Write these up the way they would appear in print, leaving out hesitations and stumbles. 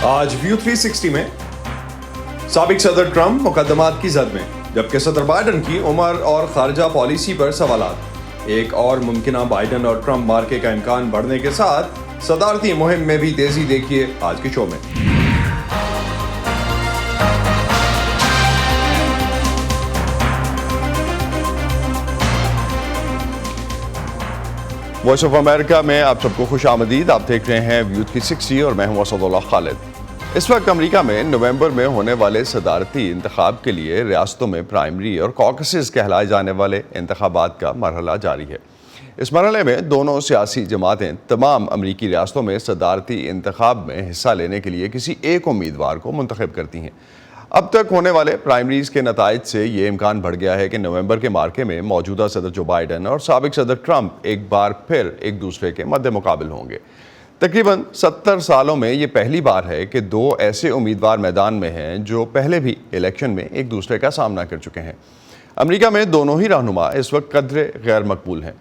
آج ویو 360 میں سابق صدر ٹرمپ مقدمات کی زد میں، جبکہ صدر بائیڈن کی عمر اور خارجہ پالیسی پر سوالات۔ ایک اور ممکنہ بائیڈن اور ٹرمپ مارکے کا امکان بڑھنے کے ساتھ صدارتی مہم میں بھی تیزی دیکھیے آج کے شو میں۔ وائس آف امریکہ میں آپ سب کو خوش آمدید۔ آپ دیکھ رہے ہیں ویو 360 اور میں ہوں اسد اللہ خالد۔ اس وقت امریکہ میں نومبر میں ہونے والے صدارتی انتخاب کے لیے ریاستوں میں پرائمری اور کاکسز کہلائے جانے والے انتخابات کا مرحلہ جاری ہے۔ اس مرحلے میں دونوں سیاسی جماعتیں تمام امریکی ریاستوں میں صدارتی انتخاب میں حصہ لینے کے لیے کسی ایک امیدوار کو منتخب کرتی ہیں۔ اب تک ہونے والے پرائمریز کے نتائج سے یہ امکان بڑھ گیا ہے کہ نومبر کے مارکے میں موجودہ صدر جو بائیڈن اور سابق صدر ٹرمپ ایک بار پھر ایک دوسرے کے مد مقابل ہوں گے۔ تقریباً 70 سالوں میں یہ پہلی بار ہے کہ دو ایسے امیدوار میدان میں ہیں جو پہلے بھی الیکشن میں ایک دوسرے کا سامنا کر چکے ہیں۔ امریکہ میں دونوں ہی رہنما اس وقت قدرے غیر مقبول ہیں۔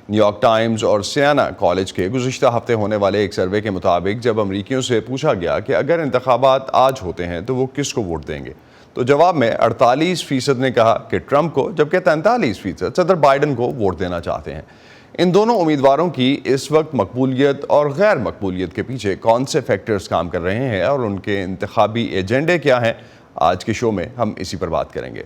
نیو یارک ٹائمز اور سیانا کالج کے گزشتہ ہفتے ہونے والے ایک سروے کے مطابق جب امریکیوں سے پوچھا گیا کہ اگر انتخابات آج ہوتے ہیں تو وہ کس کو ووٹ دیں گے، تو جواب میں 48% نے کہا کہ ٹرمپ کو، جبکہ 43% صدر بائیڈن کو ووٹ دینا چاہتے ہیں۔ ان دونوں امیدواروں کی اس وقت مقبولیت اور غیر مقبولیت کے پیچھے کون سے فیکٹرز کام کر رہے ہیں اور ان کے انتخابی ایجنڈے کیا ہیں، آج کے شو میں ہم اسی پر بات کریں گے۔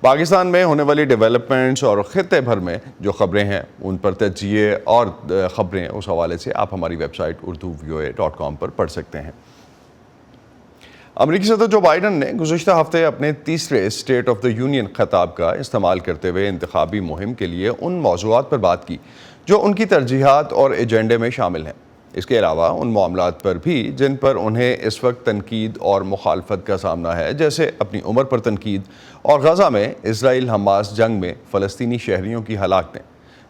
پاکستان میں ہونے والی ڈیولپمنٹس اور خطے بھر میں جو خبریں ہیں ان پر تجزیے اور خبریں اس حوالے سے آپ ہماری ویب سائٹ urduvoa.com پر پڑھ سکتے ہیں۔ امریکی صدر جو بائیڈن نے گزشتہ ہفتے اپنے تیسرے اسٹیٹ آف دا یونین خطاب کا استعمال کرتے ہوئے انتخابی مہم کے لیے ان موضوعات پر بات کی جو ان کی ترجیحات اور ایجنڈے میں شامل ہیں۔ اس کے علاوہ ان معاملات پر بھی جن پر انہیں اس وقت تنقید اور مخالفت کا سامنا ہے، جیسے اپنی عمر پر تنقید اور غزہ میں اسرائیل حماس جنگ میں فلسطینی شہریوں کی ہلاکتیں۔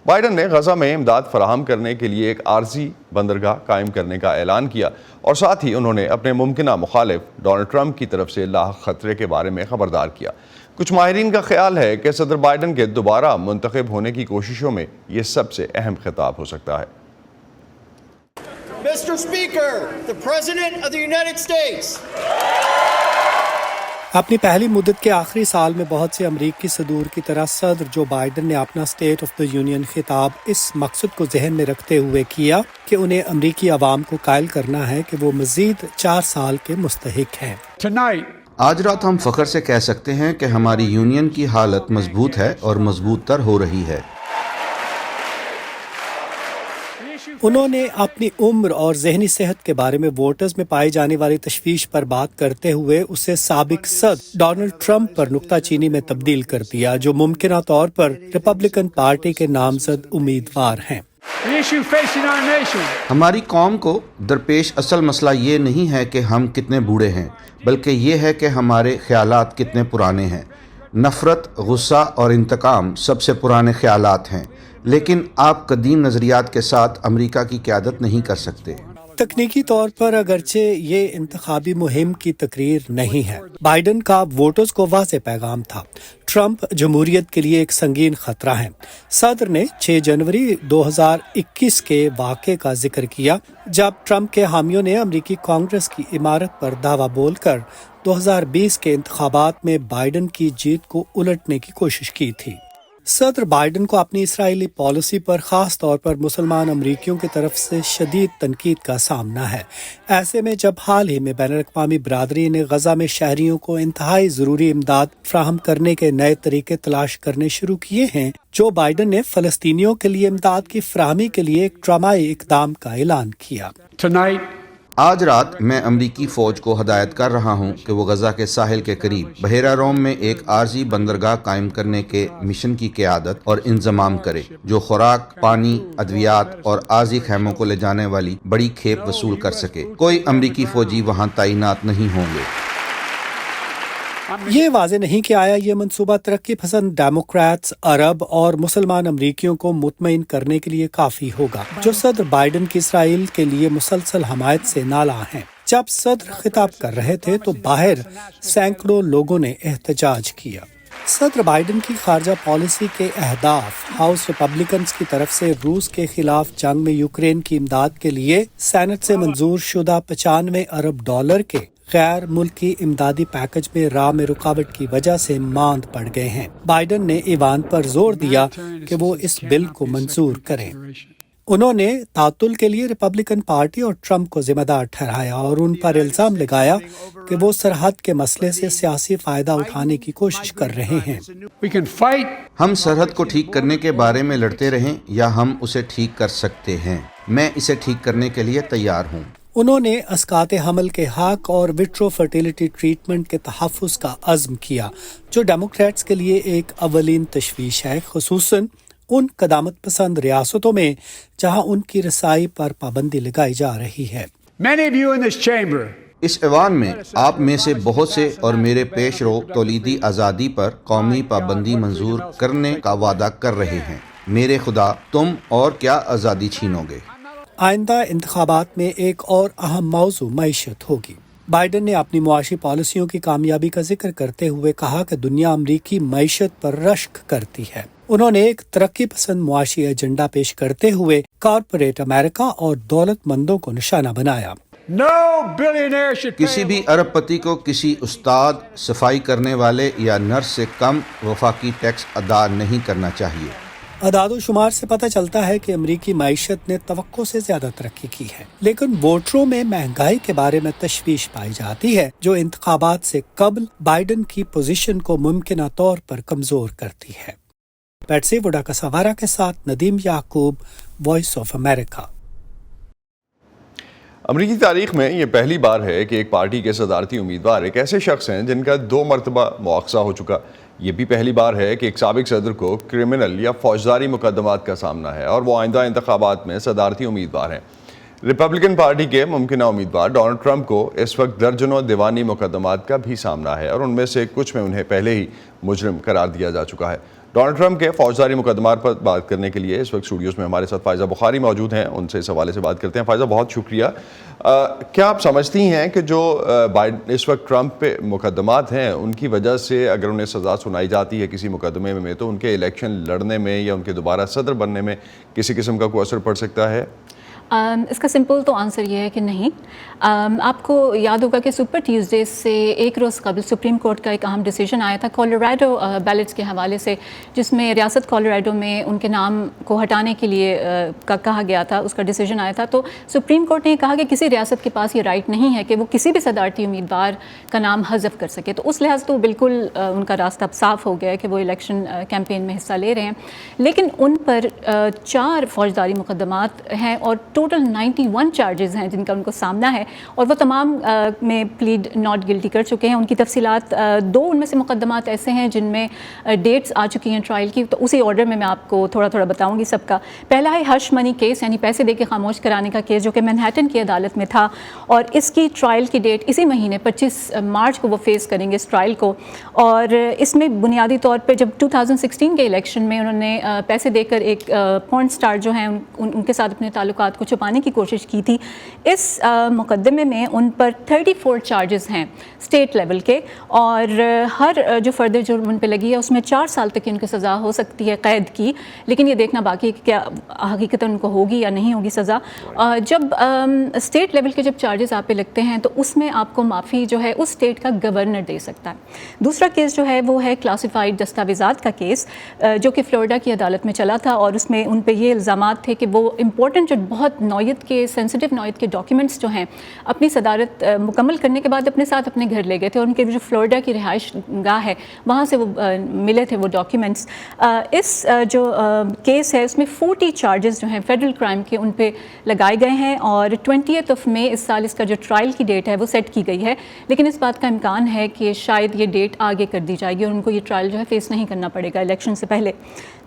بائیڈن نے غزہ میں امداد فراہم کرنے کے لیے ایک عارضی بندرگاہ قائم کرنے کا اعلان کیا اور ساتھ ہی انہوں نے اپنے ممکنہ مخالف ڈونلڈ ٹرمپ کی طرف سے لاحق خطرے کے بارے میں خبردار کیا۔ کچھ ماہرین کا خیال ہے کہ صدر بائیڈن کے دوبارہ منتخب ہونے کی کوششوں میں یہ سب سے اہم خطاب ہو سکتا ہے۔ Mr. Speaker, the President of the United States. اپنی پہلی مدت کے آخری سال میں بہت سے امریکی صدور کی طرح صدر جو بائیڈن نے اپنا اسٹیٹ آف دا یونین خطاب اس مقصد کو ذہن میں رکھتے ہوئے کیا کہ انہیں امریکی عوام کو قائل کرنا ہے کہ وہ مزید 4 سال کے مستحق ہیں۔ آج رات ہم فخر سے کہہ سکتے ہیں کہ ہماری یونین کی حالت مضبوط ہے اور مضبوط تر ہو رہی ہے۔ انہوں نے اپنی عمر اور ذہنی صحت کے بارے میں ووٹرز میں پائی جانے والی تشویش پر بات کرتے ہوئے اسے سابق صدر ڈونلڈ ٹرمپ پر نکتہ چینی میں تبدیل کر دیا، جو ممکنہ طور پر ریپبلکن پارٹی کے نامزد امیدوار ہیں۔ ہماری قوم کو درپیش اصل مسئلہ یہ نہیں ہے کہ ہم کتنے بوڑھے ہیں، بلکہ یہ ہے کہ ہمارے خیالات کتنے پرانے ہیں۔ نفرت، غصہ اور انتقام سب سے پرانے خیالات ہیں، لیکن آپ قدیم نظریات کے ساتھ امریکہ کی قیادت نہیں کر سکتے۔ تکنیکی طور پر اگرچہ یہ انتخابی مہم کی تقریر نہیں ہے، بائیڈن کا ووٹرز کو واضح پیغام تھا۔ ٹرمپ جمہوریت کے لیے ایک سنگین خطرہ ہے۔ صدر نے 6 جنوری 2021 کے واقعے کا ذکر کیا جب ٹرمپ کے حامیوں نے امریکی کانگریس کی عمارت پر دعویٰ بول کر 2020 کے انتخابات میں بائیڈن کی جیت کو الٹنے کی کوشش کی تھی۔ صدر بائیڈن کو اپنی اسرائیلی پالیسی پر خاص طور پر مسلمان امریکیوں کی طرف سے شدید تنقید کا سامنا ہے۔ ایسے میں جب حال ہی میں بین الاقوامی برادری نے غزہ میں شہریوں کو انتہائی ضروری امداد فراہم کرنے کے نئے طریقے تلاش کرنے شروع کیے ہیں، جو بائیڈن نے فلسطینیوں کے لیے امداد کی فراہمی کے لیے ایک ڈرامائی اقدام کا اعلان کیا۔ آج رات میں امریکی فوج کو ہدایت کر رہا ہوں کہ وہ غزہ کے ساحل کے قریب بحیرہ روم میں ایک عارضی بندرگاہ قائم کرنے کے مشن کی قیادت اور انضمام کرے، جو خوراک، پانی، ادویات اور عارضی خیموں کو لے جانے والی بڑی کھیپ وصول کر سکے۔ کوئی امریکی فوجی وہاں تعینات نہیں ہوں گے۔ یہ واضح نہیں کہ آیا یہ منصوبہ ترقی پسند ڈیموکریٹس، عرب اور مسلمان امریکیوں کو مطمئن کرنے کے لیے کافی ہوگا، جو صدر بائیڈن کی اسرائیل کے لیے مسلسل حمایت سے نالاں ہیں۔ جب صدر خطاب کر رہے تھے تو باہر سینکڑوں لوگوں نے احتجاج کیا۔ صدر بائیڈن کی خارجہ پالیسی کے اہداف ہاؤس ریپبلکنز کی طرف سے روس کے خلاف جنگ میں یوکرین کی امداد کے لیے سینٹ سے منظور شدہ 95 ارب ڈالر کے غیر ملکی امدادی پیکج میں راہ میں رکاوٹ کی وجہ سے ماند پڑ گئے ہیں۔ بائیڈن نے ایوان پر زور دیا کہ وہ اس بل کو منظور کریں۔ انہوں نے تعطل کے لیے ریپبلکن پارٹی اور ٹرمپ کو ذمہ دار ٹھہرایا اور ان پر الزام لگایا کہ وہ سرحد کے مسئلے سے سیاسی فائدہ اٹھانے کی کوشش کر رہے ہیں۔ ہم سرحد کو ٹھیک کرنے کے بارے میں لڑتے رہیں یا ہم اسے ٹھیک کر سکتے ہیں۔ میں اسے ٹھیک کرنے کے لیے تیار ہوں۔ انہوں نے اسقاط حمل کے حق اور وٹرو فرٹیلیٹی ٹریٹمنٹ کے تحفظ کا عزم کیا، جو ڈیموکریٹس کے لیے ایک اولین تشویش ہے، خصوصاً ان قدامت پسند ریاستوں میں جہاں ان کی رسائی پر پابندی لگائی جا رہی ہے۔ اس ایوان میں آپ میں سے بہت سے اور میرے پیش رو تولیدی آزادی پر قومی پابندی منظور کرنے کا وعدہ کر رہے ہیں۔ میرے خدا، تم اور کیا آزادی چھینو گے؟ آئندہ انتخابات میں ایک اور اہم موضوع معیشت ہوگی۔ بائیڈن نے اپنی معاشی پالیسیوں کی کامیابی کا ذکر کرتے ہوئے کہا کہ دنیا امریکی معیشت پر رشک کرتی ہے۔ انہوں نے ایک ترقی پسند معاشی ایجنڈا پیش کرتے ہوئے کارپوریٹ امریکہ اور دولت مندوں کو نشانہ بنایا۔ کسی بھی ارب پتی کو کسی استاد، صفائی کرنے والے یا نرس سے کم وفاقی ٹیکس ادا نہیں کرنا چاہیے۔ اعداد و شمار سے پتہ چلتا ہے کہ امریکی معیشت نے توقع سے زیادہ ترقی کی ہے، لیکن ووٹروں میں مہنگائی کے بارے میں تشویش پائی جاتی ہے، جو انتخابات سے قبل بائیڈن کی پوزیشن کو ممکنہ طور پر کمزور کرتی ہے۔ پیٹسی وڈا کساوارا کے ساتھ ندیم یعقوب، وائس آف امریکہ۔ امریکی تاریخ میں یہ پہلی بار ہے کہ ایک پارٹی کے صدارتی امیدوار ایک ایسے شخص ہیں جن کا 2 مرتبہ مواخذہ ہو چکا۔ یہ بھی پہلی بار ہے کہ ایک سابق صدر کو کرمنل یا فوجداری مقدمات کا سامنا ہے اور وہ آئندہ انتخابات میں صدارتی امیدوار ہیں۔ ریپبلکن پارٹی کے ممکنہ امیدوار ڈونلڈ ٹرمپ کو اس وقت درجنوں دیوانی مقدمات کا بھی سامنا ہے اور ان میں سے کچھ میں انہیں پہلے ہی مجرم قرار دیا جا چکا ہے۔ ڈونلڈ ٹرمپ کے فوجداری مقدمات پر بات کرنے کے لیے اس وقت اسٹوڈیوز میں ہمارے ساتھ فائزہ بخاری موجود ہیں، ان سے اس حوالے سے بات کرتے ہیں۔ فائزہ، بہت شکریہ۔ کیا آپ سمجھتی ہیں کہ جو اس وقت ٹرمپ پہ مقدمات ہیں ان کی وجہ سے اگر انہیں سزا سنائی جاتی ہے کسی مقدمے میں تو ان کے الیکشن لڑنے میں یا ان کے دوبارہ صدر بننے میں کسی قسم کا کوئی اثر پڑ سکتا ہے؟ اس کا سمپل تو آنسر یہ ہے کہ نہیں۔ آپ کو یاد ہوگا کہ سپر ٹیوزڈے سے ایک روز قبل سپریم کورٹ کا ایک اہم ڈیسیجن آیا تھا کولوراڈو بیلٹس کے حوالے سے، جس میں ریاست کولوراڈو میں ان کے نام کو ہٹانے کے لیے کہا گیا تھا، اس کا ڈیسیجن آیا تھا۔ تو سپریم کورٹ نے کہا کہ کسی ریاست کے پاس یہ رائٹ نہیں ہے کہ وہ کسی بھی صدارتی امیدوار کا نام حذف کر سکے۔ تو اس لحاظ تو بالکل ان کا راستہ اب صاف ہو گیا ہے کہ وہ الیکشن کیمپین میں حصہ لے رہے ہیں، لیکن ان پر 4 فوجداری مقدمات ہیں اور ٹوٹل 91 چارجز ہیں جن کا ان کو سامنا ہے، اور وہ تمام میں پلیڈ ناٹ گلٹی کر چکے ہیں۔ ان کی تفصیلات 2 ان میں سے مقدمات ایسے ہیں جن میں ڈیٹس آ چکی ہیں ٹرائل کی، تو اسی آرڈر میں آپ کو تھوڑا تھوڑا بتاؤں گی سب کا۔ پہلا ہے ہش منی کیس، یعنی پیسے دے کے خاموش کرانے کا کیس، جو کہ مینہٹن کی عدالت میں تھا اور اس کی ٹرائل کی ڈیٹ اسی مہینے 25 مارچ کو وہ فیس کریں گے اس ٹرائل کو۔ اور اس میں بنیادی طور پہ جب 2016 کے الیکشن میں انہوں نے پیسے دے کر ایک پورن سٹار جو ہیں ان کے ساتھ اپنے تعلقات کو چھپانے کی کوشش کی تھی، اس مقدمے میں ان پر 34 چارجز ہیں اسٹیٹ لیول کے، اور ہر جو فردر جرم ان پہ لگی ہے اس میں 4 سال تک کی ان کی سزا ہو سکتی ہے قید کی، لیکن یہ دیکھنا باقی ہے کہ کیا حقیقت ان کو ہوگی یا نہیں ہوگی سزا۔ جب اسٹیٹ لیول کے جب چارجز آپ پہ لگتے ہیں تو اس میں آپ کو معافی جو ہے اس اسٹیٹ کا گورنر دے سکتا ہے۔ دوسرا کیس جو ہے وہ ہے کلاسیفائڈ دستاویزات کا کیس، جو کہ فلوریڈا کی عدالت میں چلا تھا، اور اس میں ان پہ یہ الزامات تھے کہ وہ امپورٹنٹ جو بہت نوعیت کے سینسٹیو نوعیت کے ڈاکیومنٹس جو ہیں اپنی صدارت مکمل کرنے کے بعد اپنے ساتھ اپنے گھر لے گئے تھے، اور ان کے جو فلوریڈا کی رہائش گاہ ہے وہاں سے وہ ملے تھے وہ ڈاکیومنٹس۔ اس جو کیس ہے اس میں 40 چارجز جو ہیں فیڈرل کرائم کے ان پہ لگائے گئے ہیں، اور 20 مئی اس سال اس کا جو ٹرائل کی ڈیٹ ہے وہ سیٹ کی گئی ہے، لیکن اس بات کا امکان ہے کہ شاید یہ ڈیٹ آگے کر دی جائے گی اور ان کو یہ ٹرائل جو ہے فیس نہیں کرنا پڑے گا الیکشن سے پہلے۔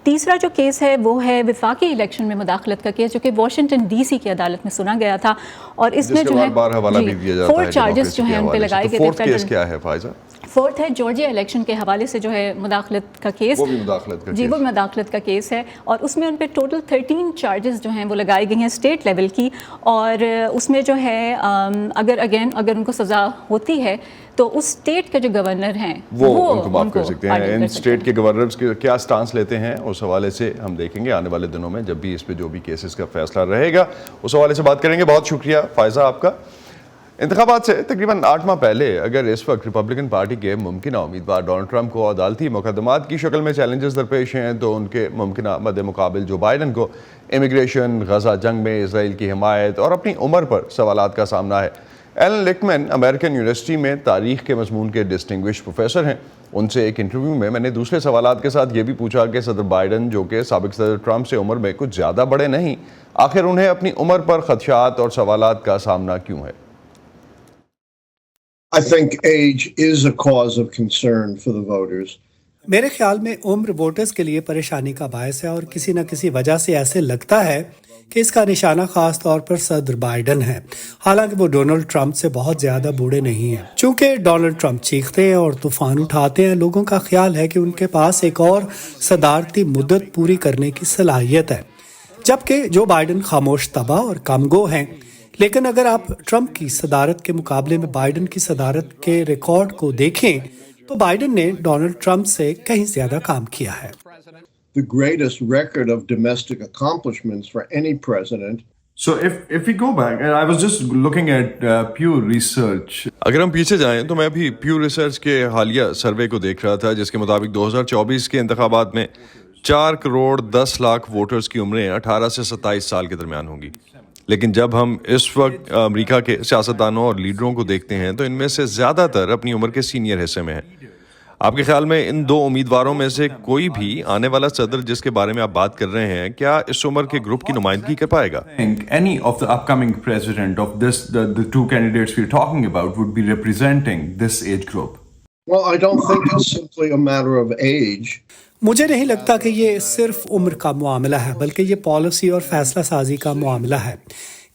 تیسرا جو کیس ہے وہ ہے وفاقی الیکشن میں مداخلت کا کیس، جو کہ واشنگٹن ڈی سی کی عدالت میں سنا گیا تھا، اور اس میں جو ہے 4 چارجز جو ہیں ان پہ لگائے گئے تھے۔ کیس کیا ہے فائزہ؟ 4 ہے جارجیا الیکشن کے حوالے سے جو ہے مداخلت کا کیس، وہ بھی مداخلت کا جی وہ مداخلت کا کیس ہے، اور اس میں ان پہ ٹوٹل 13 چارجز جو ہیں وہ لگائی گئی ہیں اسٹیٹ لیول کی، اور اس میں جو ہے اگر ان کو سزا ہوتی ہے تو اس اسٹیٹ کے جو گورنر ہیں وہ ان کو معاف کر سکتے ہیں. ان اسٹیٹ کے گورنرز کیا سٹانس لیتے ہیں اس حوالے سے ہم دیکھیں گے آنے والے دنوں میں، جب بھی اس پہ جو بھی کیسز کا فیصلہ رہے گا اس حوالے سے بات کریں گے. بہت شکریہ فائزہ آپ کا. انتخابات سے تقریباً 8 ماہ پہلے اگر اس وقت ریپبلکن پارٹی کے ممکنہ امیدوار ڈونلڈ ٹرمپ کو عدالتی مقدمات کی شکل میں چیلنجز درپیش ہیں، تو ان کے ممکنہ مد مقابل جو بائیڈن کو امیگریشن، غزہ جنگ میں اسرائیل کی حمایت اور اپنی عمر پر سوالات کا سامنا ہے. ایلن لکمن امریکن یونیورسٹی میں تاریخ کے مضمون کے ڈسٹنگوش پروفیسر ہیں. ان سے ایک انٹرویو میں نے دوسرے سوالات کے ساتھ یہ بھی پوچھا کہ صدر بائیڈن جو کہ سابق صدر ٹرمپ سے عمر میں کچھ زیادہ بڑے نہیں، آخر انہیں اپنی عمر پر خدشات اور سوالات کا سامنا کیوں ہے؟ I think age is a cause of concern for the voters. میرے خیال میں عمر ووٹرز کے لیے پریشانی کا باعث ہے، اور کسی نہ کسی وجہ سے ایسے لگتا ہے کہ اس کا نشانہ خاص طور پر صدر بائیڈن ہے، حالانکہ وہ ڈونلڈ ٹرمپ سے بہت زیادہ بوڑھے نہیں ہیں. چونکہ ڈونلڈ ٹرمپ چیختے ہیں اور طوفان اٹھاتے ہیں، لوگوں کا خیال ہے کہ ان کے پاس ایک اور صدارتی مدت پوری کرنے کی صلاحیت ہے، جبکہ جو بائیڈن خاموش طبع اور کم گو ہیں. لیکن اگر آپ ٹرمپ کی صدارت کے مقابلے میں بائیڈن کی صدارت کے ریکارڈ کو دیکھیں تو بائیڈن نے ڈونلڈ ٹرمپ سے کہیں زیادہ کام کیا ہے. The greatest record of domestic accomplishments for any president. So if we go back, and I was just looking at Pew Research. اگر ہم پیچھے جائیں تو میں ابھی پیو ریسرچ کے حالیہ سروے کو دیکھ رہا تھا، جس کے مطابق 2024 کے انتخابات میں 4 کروڑ 10 لاکھ ووٹرز کی عمریں 18 سے 27 سال کے درمیان ہوں گی. لیکن جب ہم اس وقت امریکہ کے سیاستدانوں اور لیڈروں کو دیکھتے ہیں تو ان میں سے زیادہ تر اپنی عمر کے سینئر حصے میں ہیں. آپ کے خیال میں ان 2 امیدواروں میں سے کوئی بھی آنے والا صدر جس کے بارے میں آپ بات کر رہے ہیں کیا اس عمر کے گروپ کی نمائندگی کر پائے گا؟ Any of the upcoming president of this, the 2 candidates we're talking about would be representing this age group. Well, I don't think it's simply a matter of age. مجھے نہیں لگتا کہ یہ صرف عمر کا معاملہ ہے، بلکہ یہ پالیسی اور فیصلہ سازی کا معاملہ ہے.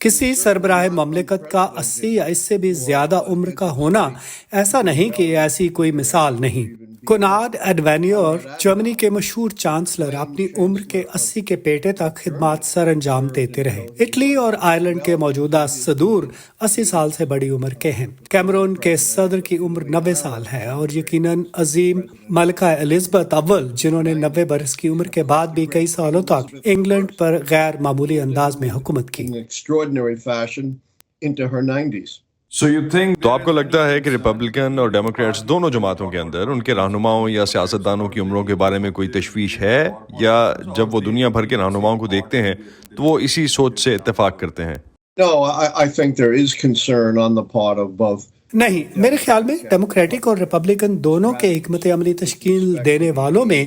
کسی سربراہ مملکت کا 80 یا اس سے بھی زیادہ عمر کا ہونا ایسا نہیں کہ ایسی کوئی مثال نہیں. کنارڈ ایڈوینیور جرمنی کے مشہور چانسلر اپنی عمر کے 80 کے پیٹے تک خدمات سر انجام دیتے رہے. اٹلی اور آئرلینڈ کے موجودہ صدور 80 سال سے بڑی عمر کے ہیں. کیمرون کے صدر کی عمر 90 سال ہے، اور یقیناً عظیم ملکہ الزبتھ اول جنہوں نے 90 برس کی عمر کے بعد بھی کئی سالوں تک انگلینڈ پر غیر معمولی انداز میں حکومت کی. In extraordinary fashion into her 90s. So you think تو آپ کو لگتا ہے کہ ریپبلکن اور ڈیموکریٹس دونوں جماعتوں کے اندر ان کے رہنماؤں یا سیاستدانوں کی عمروں کے بارے میں کوئی تشویش ہے، یا جب وہ دنیا بھر کے رہنماؤں کو دیکھتے ہیں تو وہ اسی سوچ سے اتفاق کرتے ہیں؟ No, I think there is concern on the part of both. نہیں، میرے خیال میں ڈیموکریٹک اور ریپبلکن دونوں کے حکمت عملی تشکیل دینے والوں میں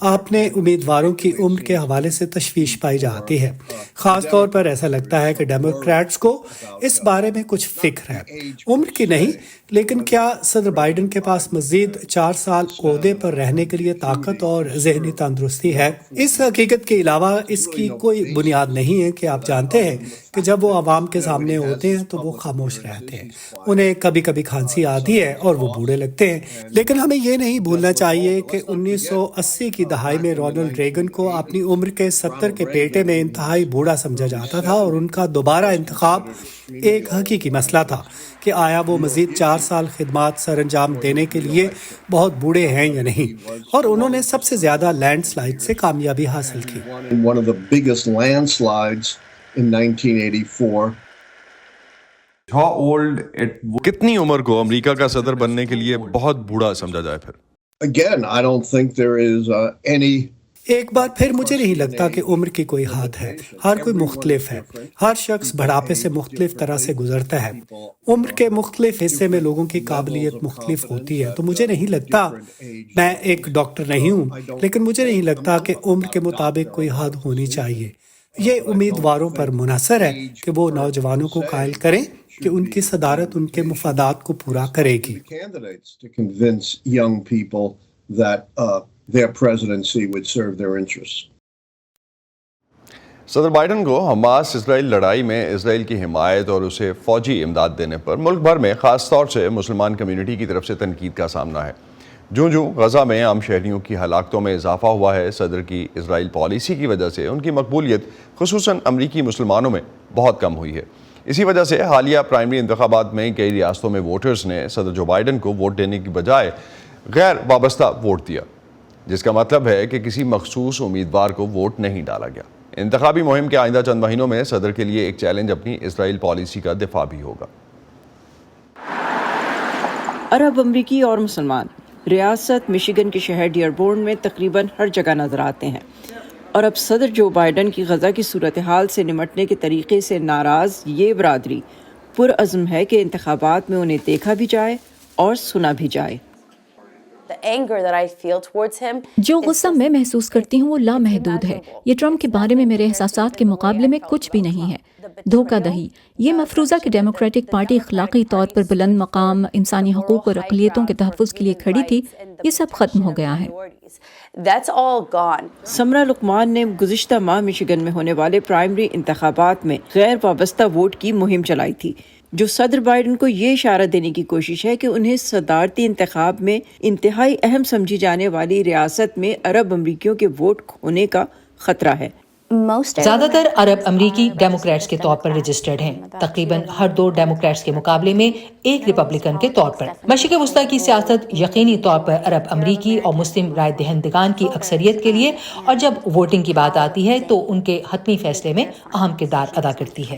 اپنے امیدواروں کی عمر کے حوالے سے تشویش پائی جاتی ہے. خاص طور پر ایسا لگتا ہے کہ ڈیموکریٹس کو اس بارے میں کچھ فکر ہے، عمر کی نہیں، لیکن کیا صدر بائیڈن کے پاس مزید 4 سال عہدے پر رہنے کے لیے طاقت اور ذہنی تندرستی ہے. اس حقیقت کے علاوہ اس کی کوئی بنیاد نہیں ہے کہ آپ جانتے ہیں کہ جب وہ عوام کے سامنے ہوتے ہیں تو وہ خاموش رہتے ہیں، انہیں کبھی کبھی کھانسی آتی ہے اور وہ بوڑھے لگتے ہیں. لیکن ہمیں یہ نہیں بھولنا چاہیے کہ 1980 کی دہائی میں رونلڈ ریگن کو اپنی عمر کے 70 کے پیٹے میں انتہائی بوڑھا سمجھا جاتا تھا، اور ان کا دوبارہ انتخاب ایک حقیقی مسئلہ تھا کہ آیا وہ مزید 4 سال خدمات سر انجام دینے کے لیے بہت بوڑھے ہیں یا نہیں. اور انہوں نے سب سے زیادہ لینڈ سلائڈ سے کامیابی حاصل کی. One of the biggest landslides in 1984. how old it کتنی عمر کو امریکہ کا صدر بننے کے لیے بہت بوڑھا سمجھا جائے؟ پھر Again, I don't think there is any. ایک بار پھر مجھے نہیں لگتا کہ عمر کی کوئی حد ہے. ہر کوئی مختلف ہے، ہر شخص بڑھاپے سے مختلف طرح سے گزرتا ہے. عمر کے مختلف حصے میں لوگوں کی قابلیت مختلف ہوتی ہے. تو مجھے نہیں لگتا، میں ایک ڈاکٹر نہیں ہوں، لیکن مجھے نہیں لگتا کہ عمر کے مطابق کوئی حد ہونی چاہیے. یہ امیدواروں پر منحصر ہے کہ وہ نوجوانوں کو قائل کریں کہ ان کی صدارت ان کے مفادات کو پورا کرے گی. Candidates to convince young people that their presidency would serve their interests. صدر بائیڈن کو حماس اسرائیل لڑائی میں اسرائیل کی حمایت اور اسے فوجی امداد دینے پر ملک بھر میں خاص طور سے مسلمان کمیونٹی کی طرف سے تنقید کا سامنا ہے۔ جوں غزہ میں عام شہریوں کی ہلاکتوں میں اضافہ ہوا ہے، صدر کی اسرائیل پالیسی کی وجہ سے ان کی مقبولیت خصوصاً امریکی مسلمانوں میں بہت کم ہوئی ہے۔ اسی وجہ سے حالیہ پرائمری انتخابات میں کئی ریاستوں میں ووٹرز نے صدر جو بائیڈن کو ووٹ دینے کی بجائے غیر وابستہ ووٹ دیا، جس کا مطلب ہے کہ کسی مخصوص امیدوار کو ووٹ نہیں ڈالا گیا۔ انتخابی مہم کے آئندہ چند مہینوں میں صدر کے لیے ایک چیلنج اپنی اسرائیل پالیسی کا دفاع بھی ہوگا۔ عرب امریکی اور مسلمان ریاست مشیگن کے شہر ڈیئربورن میں تقریباً ہر جگہ نظر آتے ہیں، اور اب صدر جو بائیڈن کی غزہ کی صورتحال سے نمٹنے کے طریقے سے ناراض یہ برادری پرعزم ہے کہ انتخابات میں انہیں دیکھا بھی جائے اور سنا بھی جائے۔ جو غصہ میں محسوس کرتی ہوں وہ لامحدود ہے۔ یہ ٹرمپ کے بارے میں میرے احساسات کے مقابلے میں کچھ بھی نہیں ہے۔ دھوکہ دہی، یہ مفروضہ کہ ڈیموکریٹک پارٹی اخلاقی طور پر بلند مقام انسانی حقوق اور اقلیتوں کے تحفظ کے لیے کھڑی تھی، یہ سب ختم ہو گیا ہے۔ سمرہ لقمان نے گزشتہ ماہ مشیگن میں ہونے والے پرائمری انتخابات میں غیر وابستہ ووٹ کی مہم چلائی تھی، جو صدر بائیڈن کو یہ اشارہ دینے کی کوشش ہے کہ انہیں صدارتی انتخاب میں انتہائی اہم سمجھی جانے والی ریاست میں عرب امریکیوں کے ووٹ کھونے کا خطرہ ہے۔ زیادہ تر عرب امریکی ڈیموکریٹس کے طور پر رجسٹرڈ ہیں، تقریباً ہر 2 ڈیموکریٹس کے مقابلے میں 1 ریپبلکن کے طور پر۔ مشرق وسطی کی سیاست یقینی طور پر عرب امریکی اور مسلم رائے دہندگان کی اکثریت کے لیے، اور جب ووٹنگ کی بات آتی ہے تو ان کے حتمی فیصلے میں اہم کردار ادا کرتی ہے۔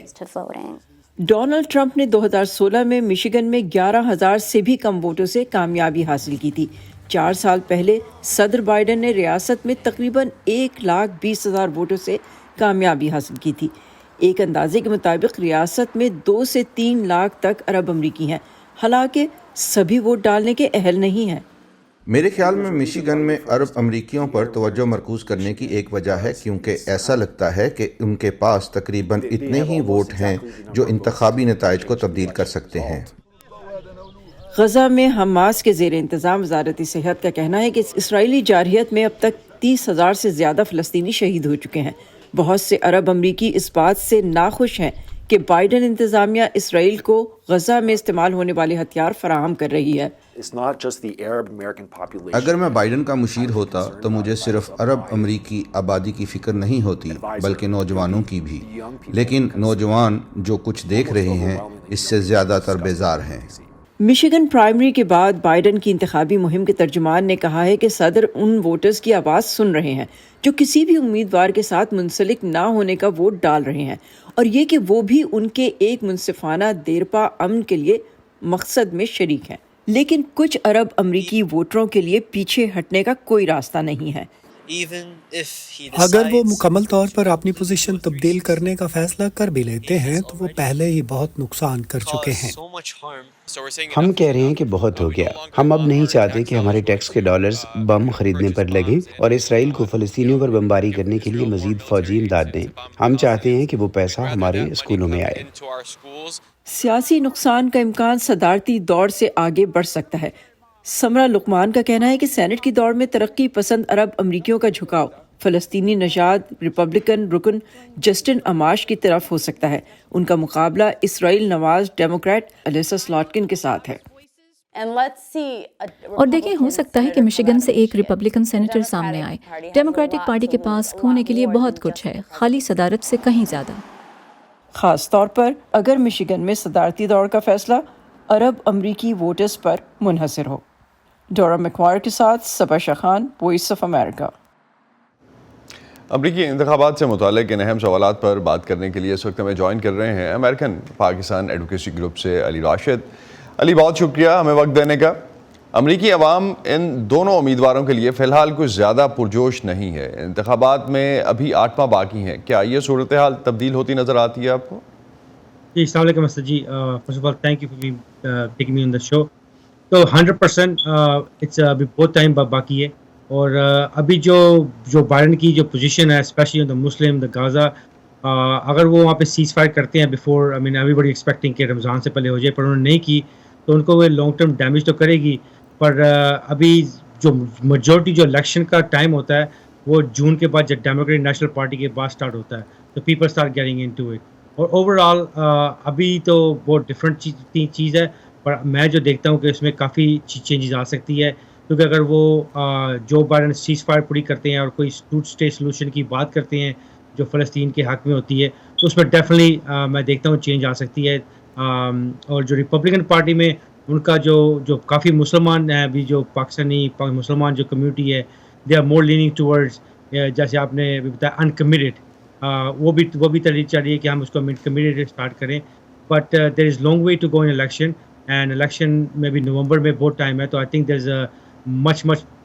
ڈونلڈ ٹرمپ نے 2016 میں مشیگن میں 11,000 سے بھی کم ووٹوں سے کامیابی حاصل کی تھی۔ 4 سال پہلے صدر بائیڈن نے ریاست میں تقریباً 1,20,000 ووٹوں سے کامیابی حاصل کی تھی۔ ایک اندازے کے مطابق ریاست میں 2 سے 3 لاکھ تک عرب امریکی ہیں، حالانکہ سبھی ووٹ ڈالنے کے اہل نہیں ہیں۔ میرے خیال میں مشیگن میں عرب امریکیوں پر توجہ مرکوز کرنے کی ایک وجہ ہے کیونکہ ایسا لگتا ہے کہ ان کے پاس تقریباً اتنے ہی ووٹ ہیں جو انتخابی نتائج کو تبدیل کر سکتے ہیں۔ غزہ میں حماس کے زیر انتظام وزارت صحت کا کہنا ہے کہ اسرائیلی جارحیت میں اب تک 30,000 سے زیادہ فلسطینی شہید ہو چکے ہیں۔ بہت سے عرب امریکی اس بات سے ناخوش ہیں کہ بائیڈن انتظامیہ اسرائیل کو غزہ میں استعمال ہونے والے ہتھیار فراہم کر رہی ہے۔ اگر میں بائیڈن کا مشیر ہوتا تو مجھے صرف عرب امریکی آبادی کی فکر نہیں ہوتی بلکہ نوجوانوں کی بھی، لیکن نوجوان جو کچھ دیکھ رہے ہیں اس سے زیادہ تر بیزار ہیں۔ مشیگن پرائمری کے بعد بائیڈن کی انتخابی مہم کے ترجمان نے کہا ہے کہ صدر ان ووٹرز کی آواز سن رہے ہیں جو کسی بھی امیدوار کے ساتھ منسلک نہ ہونے کا ووٹ ڈال رہے ہیں، اور یہ کہ وہ بھی ان کے ایک منصفانہ دیرپا امن کے لیے مقصد میں شریک ہیں۔ لیکن کچھ عرب امریکی ووٹروں کے لیے پیچھے ہٹنے کا کوئی راستہ نہیں ہے۔ اگر وہ مکمل طور پر اپنی پوزیشن تبدیل کرنے کا فیصلہ کر بھی لیتے ہیں تو وہ پہلے ہی بہت نقصان کر چکے ہیں۔ ہم کہہ رہے ہیں کہ بہت ہو گیا۔ ہم اب نہیں چاہتے کہ ہمارے ٹیکس کے ڈالرز بم خریدنے پر لگیں اور اسرائیل کو فلسطینیوں پر بمباری کرنے کے لیے مزید فوجی امداد دیں۔ ہم چاہتے ہیں کہ وہ پیسہ ہمارے اسکولوں میں آئے۔ سیاسی نقصان کا امکان صدارتی دوڑ سے آگے بڑھ سکتا ہے۔ سمرہ لقمان کا کہنا ہے کہ سینٹ کی دوڑ میں ترقی پسند عرب امریکیوں کا جھکاؤ فلسطینی نژاد ریپبلکن رکن جسٹن اماش کی طرف ہو سکتا ہے۔ ان کا مقابلہ اسرائیل نواز ڈیموکریٹ الیسا سلاٹکن کے ساتھ ہے۔ اور دیکھیں، ہو سکتا ہے کہ مشیگن سے ایک ریپبلکن سینیٹر سامنے آئے۔ ڈیموکریٹک پارٹی کے پاس کھونے کے لیے بہت کچھ ہے، خالی صدارت سے کہیں زیادہ۔ خاص طور پر اگر مشیگن میں صدارتی دور کا فیصلہ عرب امریکی ووٹرز پر منحصر ہو۔ ڈورا میکوائر کے ساتھ صبا شخان، وائس آف امریکہ۔ امریکی انتخابات سے متعلق ان اہم سوالات پر بات کرنے کے لیے اس وقت ہمیں جوائن کر رہے ہیں امریکن پاکستان ایڈوکیسی گروپ سے علی راشد۔ علی، بہت شکریہ ہمیں وقت دینے کا۔ امریکی عوام ان دونوں امیدواروں کے لیے فی الحال کچھ زیادہ پرجوش نہیں ہے۔ انتخابات میں ابھی 8 ماہ باقی ہیں، کیا یہ صورتحال تبدیل ہوتی نظر آتی ہے آپ کو؟ جی، السلام علیکم Asad ji, first of all thank you for taking me on the show. تو 100% اٹس ابھی بہت ٹائم باقی ہے، اور ابھی جو بائیڈن کی جو پوزیشن ہے اسپیشلی آن دا مسلم دا غازہ، اگر وہ وہاں پہ سیز فائر کرتے ہیں بیفور ایوری بڈی ایکسپیکٹنگ کہ رمضان سے پہلے ہو جائے، پر انہوں نے نہیں کی تو ان کو وہ لانگ ٹرم ڈیمیج تو کرے گی۔ پر ابھی جو میجورٹی جو الیکشن کا ٹائم ہوتا ہے وہ جون کے بعد جب ڈیموکریٹک نیشنل پارٹی کے بعد اسٹارٹ ہوتا ہے تو people start getting into it. اور اوور آل ابھی تو بہت ڈفرینٹ چیز ہے, پر میں جو دیکھتا ہوں کہ اس میں کافی چینجز آ سکتی ہے, کیونکہ اگر وہ جو بائیڈن سیز فائر پوری کرتے ہیں اور کوئی ٹو اسٹیٹ سولوشن کی بات کرتے ہیں جو فلسطین کے حق میں ہوتی ہے, تو اس میں ڈیفینیٹلی میں دیکھتا ہوں چینج آ سکتی ہے. اور جو ریپبلکن پارٹی میں ان کا جو کافی مسلمان ہیں ابھی, جو پاکستانی مسلمان جو کمیونٹی ہے, they are more leaning towards, جیسے آپ نے بتایا انکمیٹڈ, وہ بھی ترجیح چاہ رہی ہے کہ ہم اس کو کمیٹڈ اسٹارٹ کریں. But there is long way to go in election, and election میں بھی نومبر میں بہت ٹائم ہے, تو I think there is much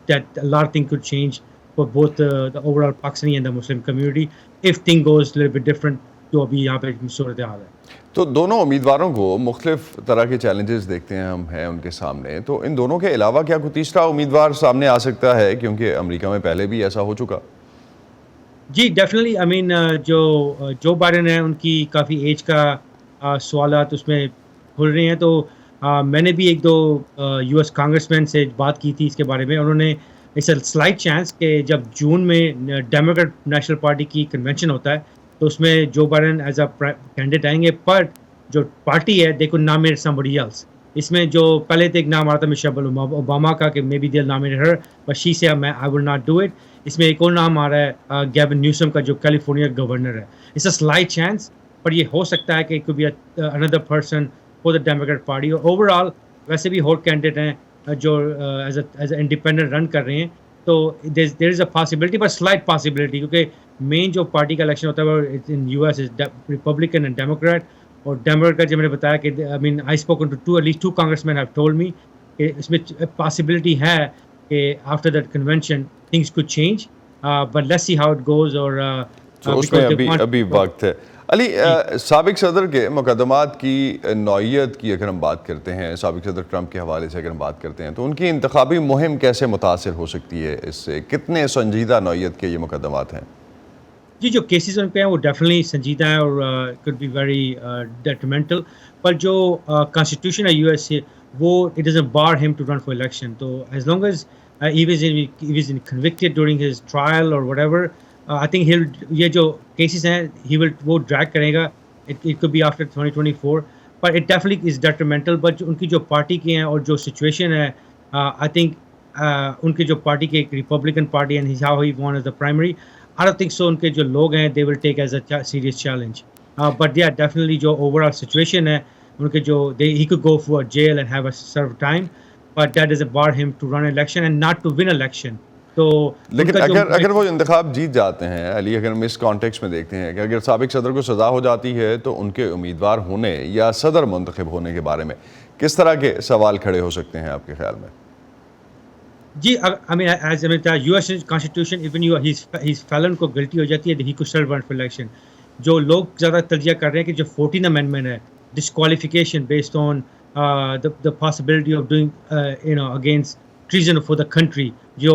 that a lot of things could change for both the overall Pakistani and the Muslim community if thing goes a little bit different جو ابھی یہاں پہ صورتحال ہے. تو دونوں امیدواروں کو مختلف طرح کے چیلنجز دیکھتے ہیں ہم ہیں ان کے سامنے, تو ان دونوں کے علاوہ کیا کوئی تیسرا امیدوار سامنے آ سکتا ہے, کیونکہ امریکہ میں پہلے بھی ایسا ہو چکا؟ جی ڈیفینیٹلی, آئی مین جو بائیڈن ہیں ان کی کافی ایج کا سوالات اس میں کھل رہے ہیں, تو میں نے بھی ایک دو یو ایس کانگریس مین سے بات کی تھی اس کے بارے میں. انہوں نے اٹس اے سلائٹ چانس کہ جب جون میں ڈیموکریٹ نیشنل پارٹی کی کنونشن ہوتا ہے تو اس میں Joe Biden as a candidate آئیں گے, پر جو پارٹی ہے they could nominate somebody else. اس میں جو پہلے تو ایک نام آ رہا تھا مشیل اوباما کا کہ may be they will nominate her, but she say I will not do it. اس میں ایک اور نام آ رہا ہے گیون نیوسم کا جو کیلیفورنیا گورنر ہے. اٹس اے سلائٹ چانس, پر یہ ہو سکتا ہے کہ it could be another person for the Democrat party. اور اوور آل ویسے بھی اور کینڈیڈیٹ ہیں جو ایز اے انڈیپینڈنٹ رن کر رہے ہیں, تو there is a possibility, but slight possibility, کیونکہ مین جو پارٹی کا الیکشن ہوتا ہے وہ in U S is Republican and Democrat. اور ڈیموکریٹ کا جب میں نے بتایا کہ I mean I spoken to at least 2 congressman have told me کہ اس میں پاسبلٹی ہے کہ after that convention things could change, but let's see how it goes. اور اس میں ابھی وقت ہے. علی, سابق صدر کے مقدمات کی نوعیت کی اگر ہم بات کرتے ہیں, سابق صدر ٹرمپ کے حوالے سے اگر ہم بات کرتے ہیں, تو ان کی انتخابی مہم کیسے متاثر ہو سکتی ہے اس سے؟ کتنے سنجیدہ نوعیت کے یہ مقدمات ہیں؟ جی جو کیسز ان پہ ہیں وہ ڈیفینیٹلی سنجیدہ ہیں اور کڈ بی ویری ڈیٹریمنٹل, پر جو کانسٹیٹیوشن ہے یو ایس سے وہ اٹ ڈزنٹ بار ہم ٹو رن فار الیکشن. تو as long as he was convicted during his trial or whatever, I think یہ جو cases ہیں وہ drag کرے گا. It could be after 2024, but it definitely is detrimental. But ان کی جو party کے ہیں اور جو سچویشن ہے, I think ان کے جو پارٹی کے Republican party and how he won as the primary, I don't think so ان کے جو لوگ ہیں they will take as a serious challenge. But yeah, definitely جو overall situation ہے ان کے جو he could go for jail and have a serve time. But that doesn't bar him to run election and not to win election. تو لیکن اگر وہ انتخاب جیت جاتے ہیں علی, اگر ہم اس کانٹیکس میں دیکھتے ہیں کہ اگر سابق صدر کو سزا ہو جاتی ہے تو ان کے امیدوار ہونے یا صدر منتخب ہونے کے بارے میں کس طرح کے سوال کھڑے ہو سکتے ہیں آپ کے خیال میں؟ جی I mean as I mean US constitution even his felon کو غلطی ہو جاتی ہے he could still run for election. جو لوگ زیادہ ترجیح کر رہے ہیں کہ جو 14th amendment ہے, disqualification based on the possibility of doing against treason for the country, جو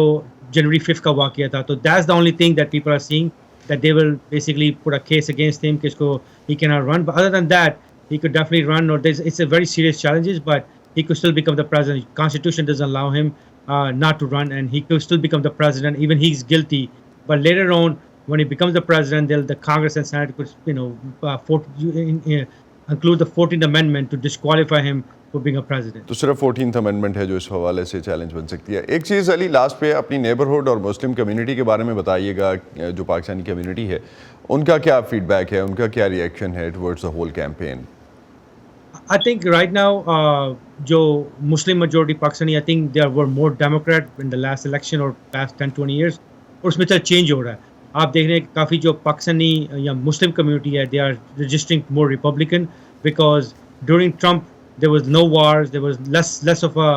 January 5th کا واقعہ تھا, تو that's the only thing that people are seeing that they will basically put a case against him کہ اس کو he cannot run. But other than that he could definitely run, or it's a very serious challenges, but he could still become the president. Constitution doesn't allow him not to run, and he could still become the president even he's guilty. But later on when he becomes the president, the Congress and Senate could include the 14th amendment to disqualify him for being a president. تو صرف 14th amendment ہے جو اس حوالے سے challenge بن سکتی ہے. ایک چیز علی لاسٹ پہ اپنی نیبرہڈ اور مسلم کمیونٹی کے بارے میں بتائیے گا, جو پاکستانی کمیونٹی ہے ان کا کیا فیڈ بیک ہے, ان کا کیا ریئیکشن ہے towards the whole campaign? I think right now جو مسلم majority Pakistani, I think they were more Democrat in the last election or past 10-20 years, اور اس میں چل چینج ہو رہا ہے. آپ دیکھ رہے ہیں کہ کافی جو پاکستانی یا مسلم کمیونٹی ہے, they are registering more Republican because during Trump there was no wars, there was less of a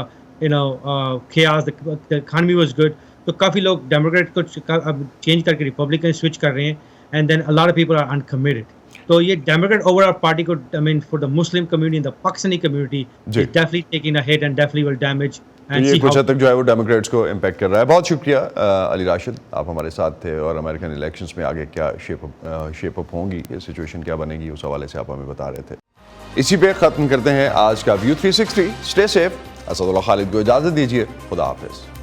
chaos, the economy was good. تو کافی لوگ ڈیموکریٹ کو چینج کر کے ریپبلکن سوئچ کر رہے ہیں, and then a lot of people are uncommitted. تو یہ ڈیموکریٹ اوور آل پارٹی کو I mean for the Muslim community and the Pakistani community is definitely taking a hit and definitely will damage. یہ کچھ حد تک جو ہے وہ ڈیموکریٹس کو امپیکٹ کر رہا ہے. بہت شکریہ علی راشد, آپ ہمارے ساتھ تھے, اور امریکن الیکشنز میں آگے کیا شیپ اپ ہوں گی, یہ سچویشن کیا بنے گی, اس حوالے سے آپ ہمیں بتا رہے تھے. اسی پہ ختم کرتے ہیں آج کا view 360. Stay safe. Asadullah Khalid کو اجازت دیجیے. خدا حافظ.